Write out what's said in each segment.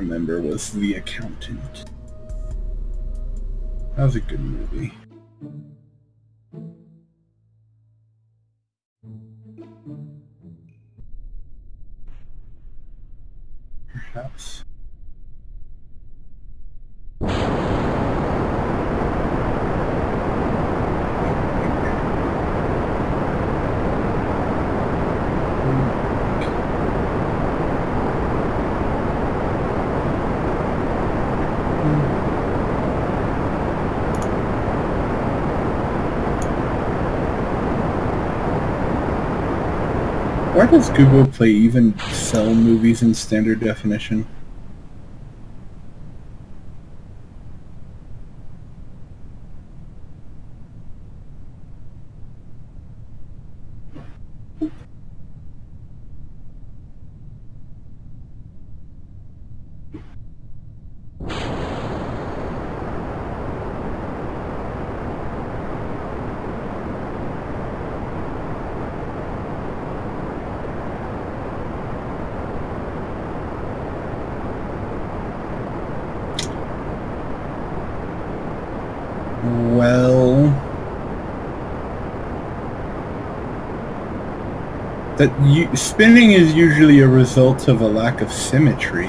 remember was The Accountant. That was a good movie. Perhaps. Why does Google Play even sell movies in standard definition? Well, spinning is usually a result of a lack of symmetry.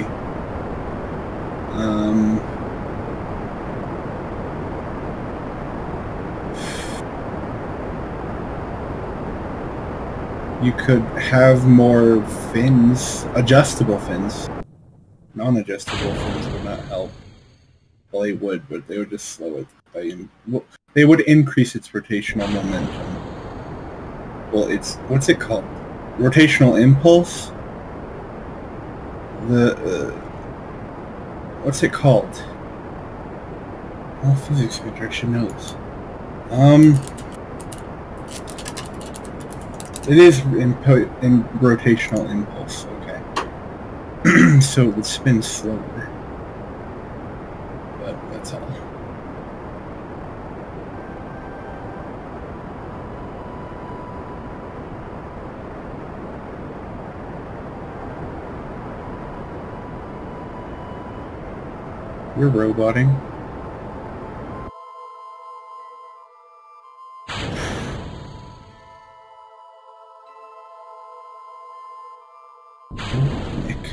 You could have more fins, adjustable fins. Non-adjustable fins would not help. Well, they would, but they would just slow it. They would increase its rotational momentum. Well, what's it called? Rotational impulse? What's it called? Oh, physics major actually knows. It is in rotational impulse, okay. So it would spin slower. But that's all. You're roboting. Nick.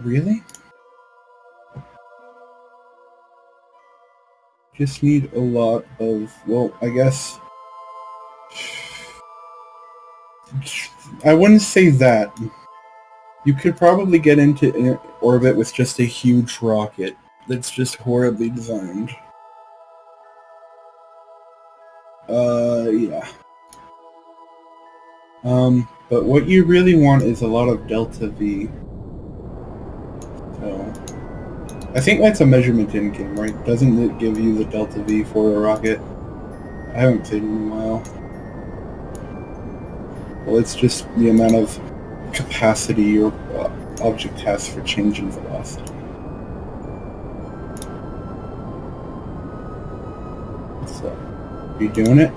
Really? Just need a lot of, well, I guess I wouldn't say that. You could probably get into orbit with just a huge rocket that's just horribly designed. Yeah. But what you really want is a lot of delta V. So, I think that's a measurement in game, right? Doesn't it give you the delta V for a rocket? I haven't played in a while. Well, it's just the amount of capacity your object has for change in velocity. So, you doing it?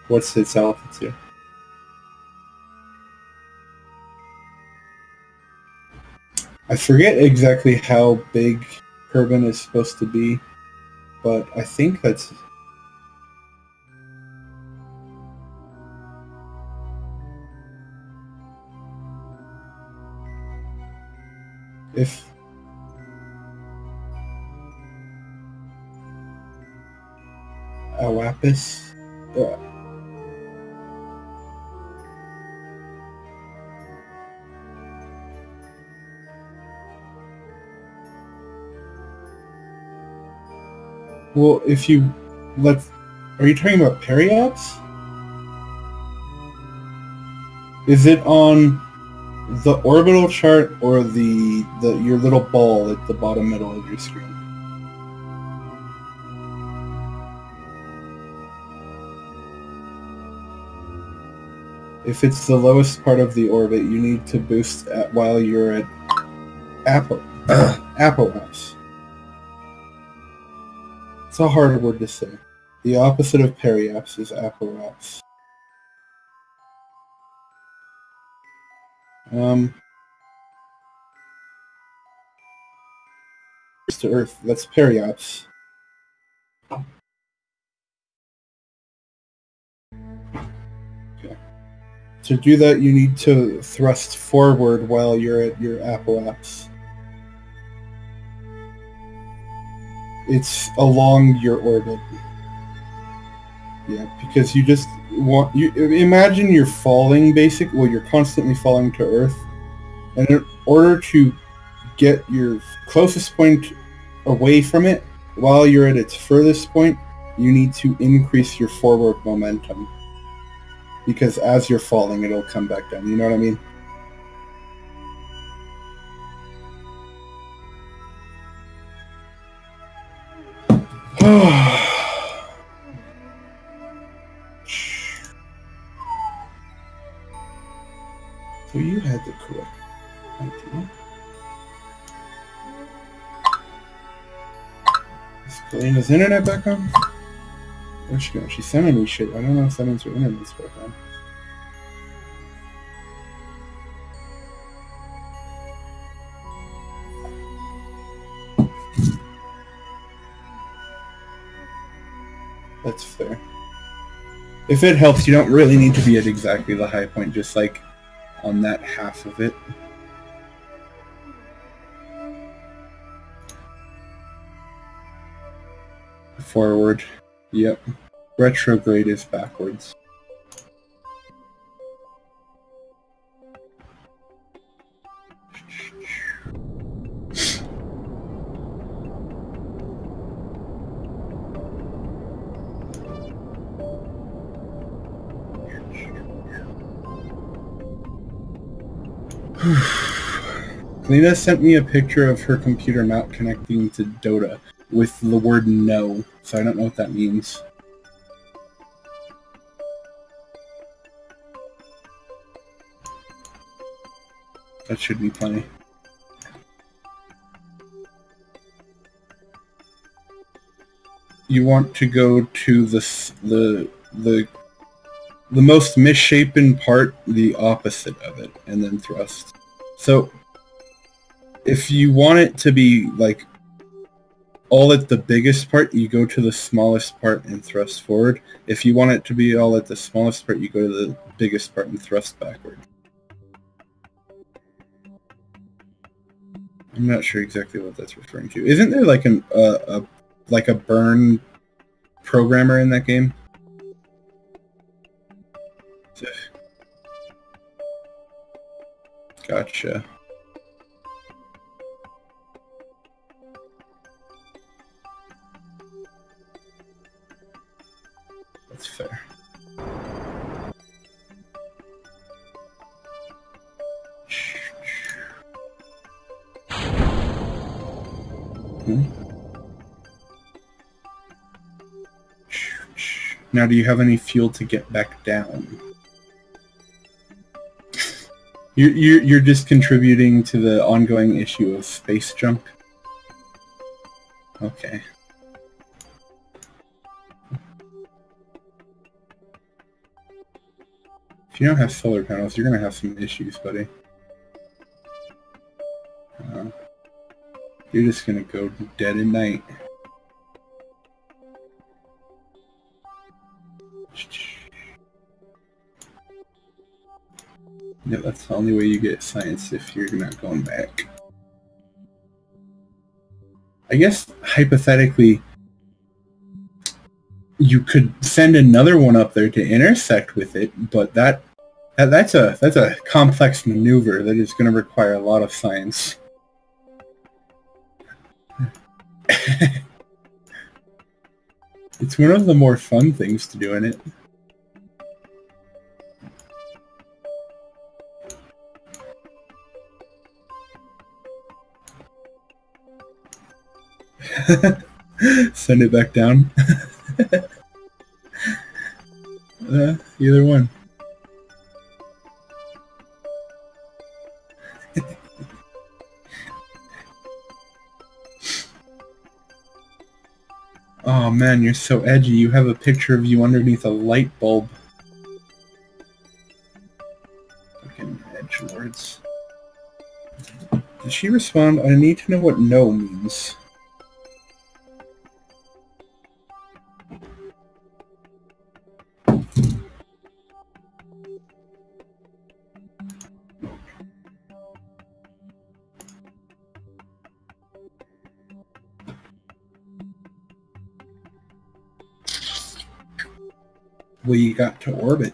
What's its altitude? I forget exactly how big Kerbin is supposed to be, but I think that's... If... Awapis? Well, if you... Are you talking about Periaps? Is it on the orbital chart or your little ball at the bottom middle of your screen? If it's the lowest part of the orbit, you need to boost while you're at Apoapsis. It's a hard word to say. The opposite of Periaps is Apoapsis. To Earth, that's Periaps. Okay. To do that, you need to thrust forward while you're at your Apoapsis. It's along your orbit. Yeah, because you just imagine you're falling well, you're constantly falling to Earth, and in order to get your closest point away from it while you're at its furthest point, you need to increase your forward momentum, because as you're falling, it'll come back down. You know what I mean? So you had the correct idea. Is Kalina's internet back on? Where's she going? She's sending me shit. I don't know if that means her internet's back on. That's fair. If it helps, you don't really need to be at exactly the high point, just like on that half of it. Forward. Yep. Retrograde is backwards. Kalina sent me a picture of her computer not connecting to Dota with the word no, so I don't know what that means. That should be plenty. You want to go to the most misshapen part, the opposite of it, and then thrust. So, if you want it to be, like, all at the biggest part, you go to the smallest part and thrust forward. If you want it to be all at the smallest part, you go to the biggest part and thrust backward. I'm not sure exactly what that's referring to. Isn't there, like, a burn programmer in that game? Gotcha. That's fair. Now, do you have any fuel to get back down? You're just contributing to the ongoing issue of space junk? Okay. If you don't have solar panels, you're gonna have some issues, buddy. You're just gonna go dead at night. Yeah, that's the only way you get science if you're not going back. I guess, hypothetically, you could send another one up there to intersect with it, but that's a complex maneuver that is going to require a lot of science. It's one of the more fun things to do in it. Send it back down. Either one. Oh man, you're so edgy. You have a picture of you underneath a light bulb. Fucking edgelords. Did she respond? I need to know what no means. We got to orbit.